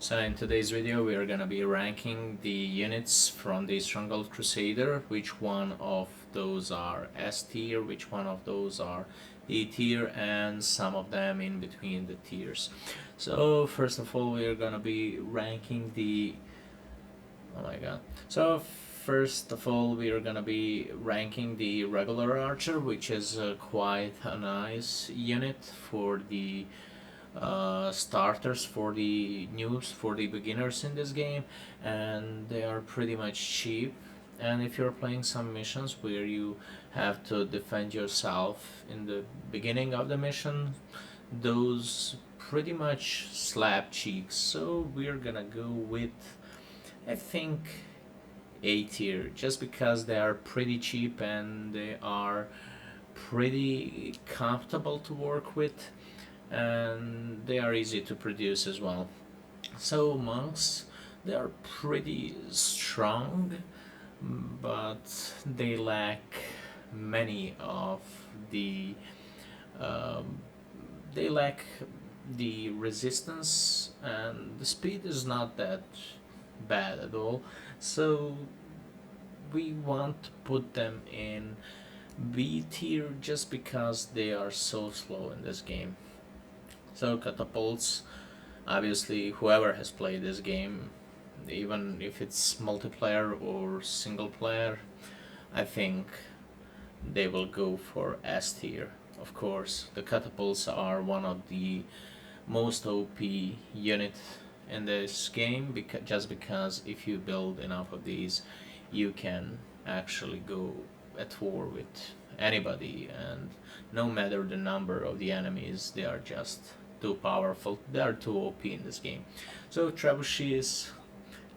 So in today's video we are gonna be ranking the units from the Stronghold Crusader, which one of those are S tier, which one of those are E tier, and some of them in between the tiers. So first of all we are gonna be ranking the oh my god. So first of all we are gonna be ranking the regular archer, which is quite a nice unit for the starters, for the news, for the beginners in this game, and they are pretty much cheap. And if you're playing some missions where you have to defend yourself in the beginning of the mission, those pretty much slap cheeks. So we're gonna go with, I think, A tier, just because they are pretty cheap and they are pretty comfortable to work with, and they are easy to produce as well. So monks, they are pretty strong, but they lack many of the um, they lack the resistance, and the speed is not that bad at all. So we want to put them in B tier just because they are so slow in this game. So catapults, obviously whoever has played this game, even if it's multiplayer or single player, I think they will go for S tier. Of course, the catapults are one of the most OP unit in this game, just because if you build enough of these, you can actually go at war with anybody, and no matter the number of the enemies, they are just too powerful. They are too OP in this game. So trebuchets,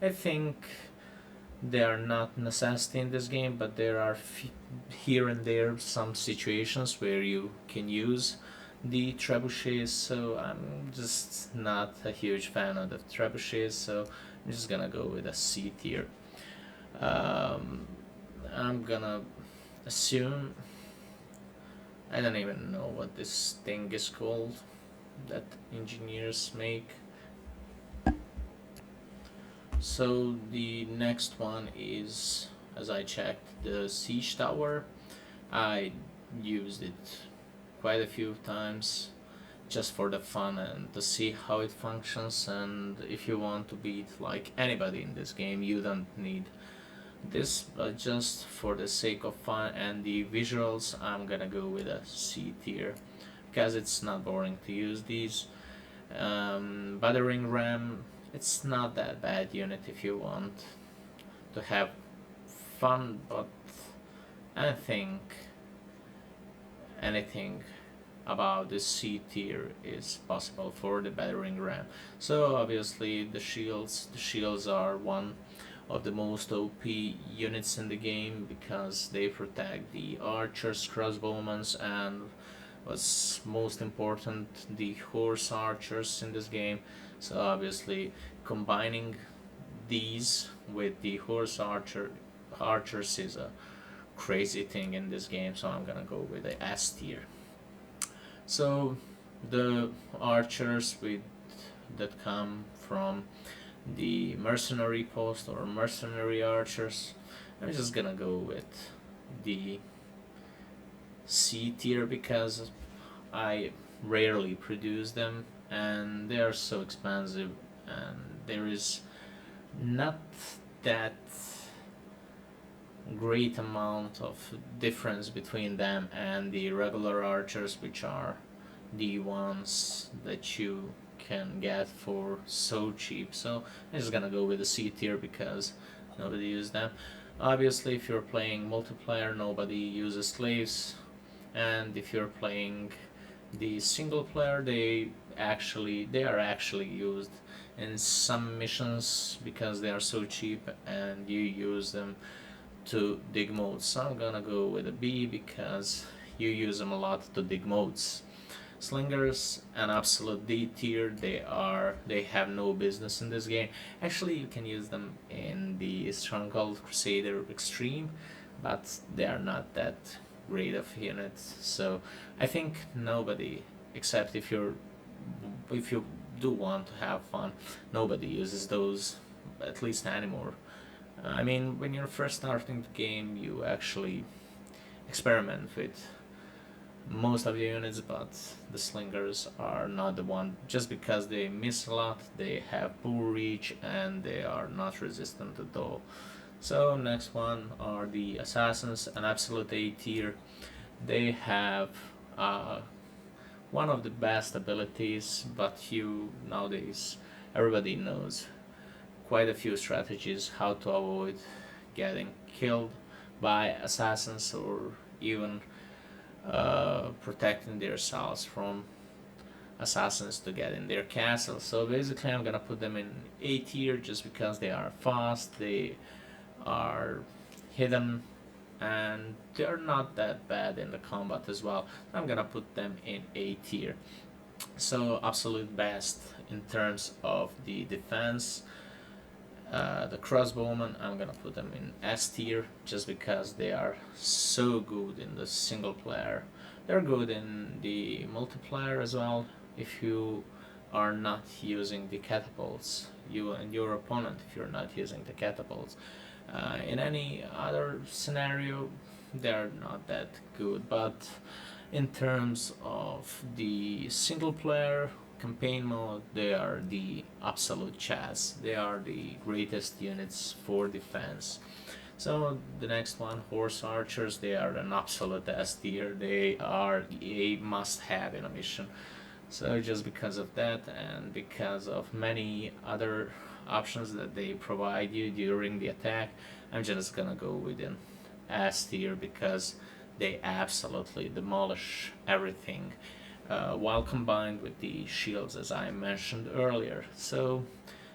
I think they are not necessity in this game, but there are here and there some situations where you can use the trebuchets. So I'm just not a huge fan of the trebuchets, so I'm just gonna go with a C tier. I'm gonna assume, I don't even know what this thing is called that engineers make. So the next one is, as I checked, the siege tower. I used it quite a few times just for the fun and to see how it functions, and if you want to beat like anybody in this game, you don't need this, but just for the sake of fun and the visuals, I'm gonna go with a C tier because it's not boring to use these. Battering ram, it's not that bad unit if you want to have fun, but I think anything about the C tier is possible for the battering ram. So obviously the shields are one of the most OP units in the game because they protect the archers, crossbowmen, and what's most important, the horse archers in this game. So obviously combining these with the archers is a crazy thing in this game, so I'm gonna go with the S tier. So the archers that come from the mercenary post or mercenary archers, I'm just gonna go with the C tier because I rarely produce them and they are so expensive, and there is not that great amount of difference between them and the regular archers, which are the ones that you can get for so cheap. So I'm just gonna go with the C tier because nobody uses them. Obviously if you're playing multiplayer, nobody uses slaves, and if you're playing the single player, they are actually used in some missions because they are so cheap and you use them to dig modes. So I'm gonna go with a B because you use them a lot to dig modes. Slingers, an absolute D tier. They have no business in this game. Actually, you can use them in the Stronghold Crusader Extreme, but they are not that great of units. So I think nobody, except if you do want to have fun. Nobody uses those, at least anymore. I mean, when you're first starting the game, you actually experiment with most of the units, but the slingers are not the one. Just because they miss a lot, they have poor reach, and they are not resistant at all. So next one are the assassins, an absolute A tier. They have uh, one of the best abilities, but you nowadays everybody knows quite a few strategies how to avoid getting killed by assassins, or even protecting themselves from assassins to get in their castle. So basically I'm gonna put them in A tier just because they are fast, they are hidden, and they're not that bad in the combat as well. I'm gonna put them in A tier. So absolute best in terms of the defense. The crossbowmen, I'm gonna put them in S tier just because they are so good in the single player. They're good in the multiplayer as well. If you are not using the catapults, you and your opponent, if you're not using the catapults, in any other scenario, they're not that good. But in terms of the single player campaign mode, they are the absolute chas. They are the greatest units for defense. So the next one, horse archers, they are an absolute S tier. They are a must-have in a mission. So just because of that, and because of many other options that they provide you during the attack, I'm just gonna go with an S tier because they absolutely demolish everything, while combined with the shields, as I mentioned earlier. So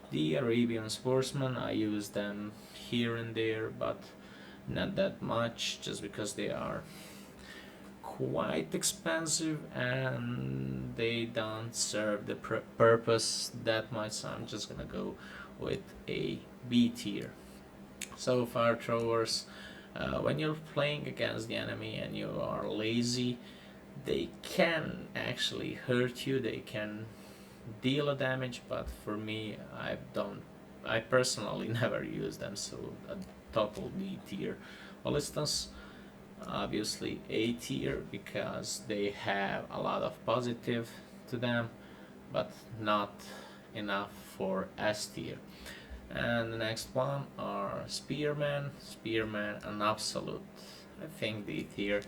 the Arabian sportsmen, I use them here and there, but not that much, just because they are quite expensive and they don't serve the purpose that much. So I'm just gonna go with a B tier. So fire throwers, when you're playing against the enemy and you are lazy, they can actually hurt you, they can deal a damage, but for me, I personally never use them, so a total B tier. Ballistas, obviously A tier because they have a lot of positive to them, but not enough for S tier. And the next one are spearmen. Spearmen, an absolute, I think, D tier,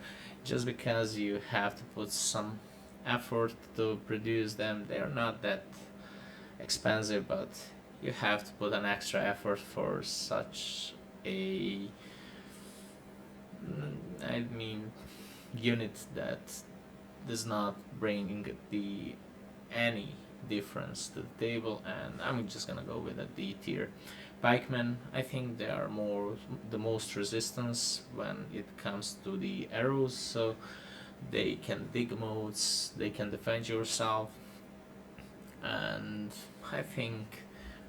just because you have to put some effort to produce them. They're not that expensive, but you have to put an extra effort for such a, I mean, unit that does not bring the any difference to the table, and I'm just gonna go with a D tier. Pikemen, I think they are the most resistance when it comes to the arrows, so they can dig modes, they can defend yourself, and I think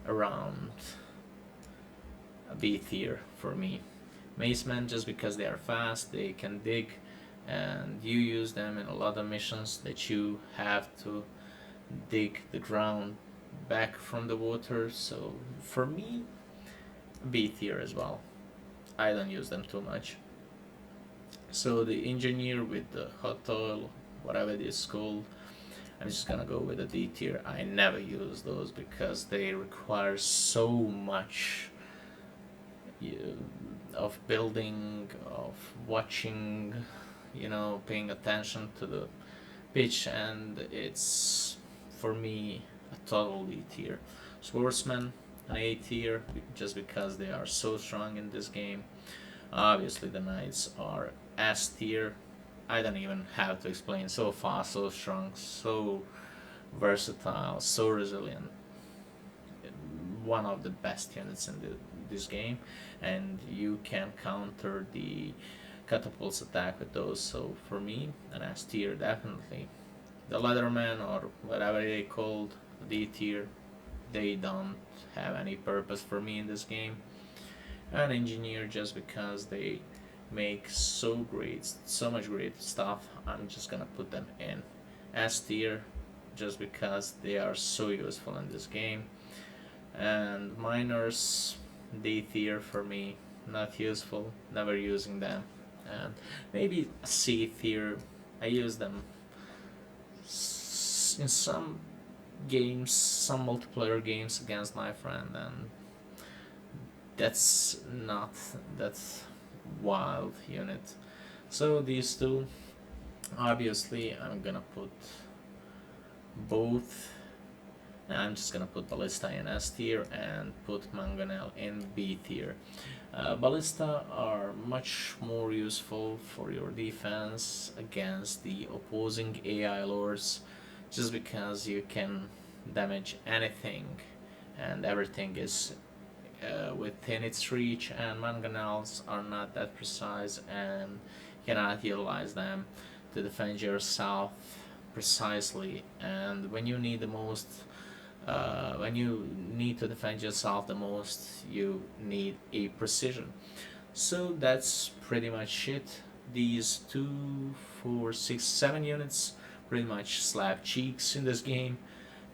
around a B tier for me. Macemen, just because they are fast, they can dig, and you use them in a lot of missions that you have to dig the ground back from the water. So for me, B tier as well. I don't use them too much. So the engineer with the hot oil, whatever it is called, I'm just gonna go with a D tier. I never use those because they require so much of building, of watching, paying attention to the pitch, and it's for me a total D tier. Swordsman, an A tier, just because they are so strong in this game. Obviously, the knights are S tier. I don't even have to explain. So fast, so strong, so versatile, so resilient. One of the best units in this game, and you can counter the catapults attack with those. So for me, an S tier definitely. The Leatherman, or whatever they called, D tier, they don't have any purpose for me in this game. An engineer, just because they make so much great stuff, I'm just gonna put them in S tier. just because they are so useful in this game. And miners, D tier for me, not useful, never using them. And maybe C tier, I use them in some games, some multiplayer games against my friend, and that's not that wild unit. So these two, obviously I'm gonna put both. I'm just gonna put Ballista in S tier and put Mangonel in B tier. Ballista are much more useful for your defense against the opposing AI lords, just because you can damage anything and everything is within its reach, and mangonels are not that precise and you cannot utilize them to defend yourself precisely. And when you need the most, when you need to defend yourself the most, you need a precision. So that's pretty much it. These 2, 4, 6, 7 units pretty much slap cheeks in this game,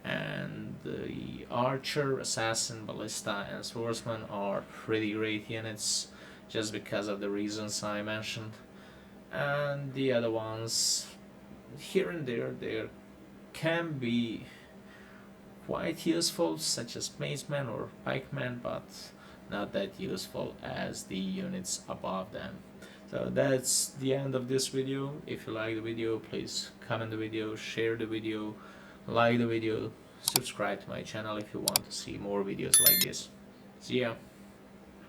and the archer, assassin, ballista, and swordsman are pretty great units just because of the reasons I mentioned. And the other ones, here and there can be quite useful, such as macemen or pikemen, but not that useful as the units above them. So that's the end of this video. If you like the video, please comment the video, share the video, like the video, subscribe to my channel if you want to see more videos like this. See ya!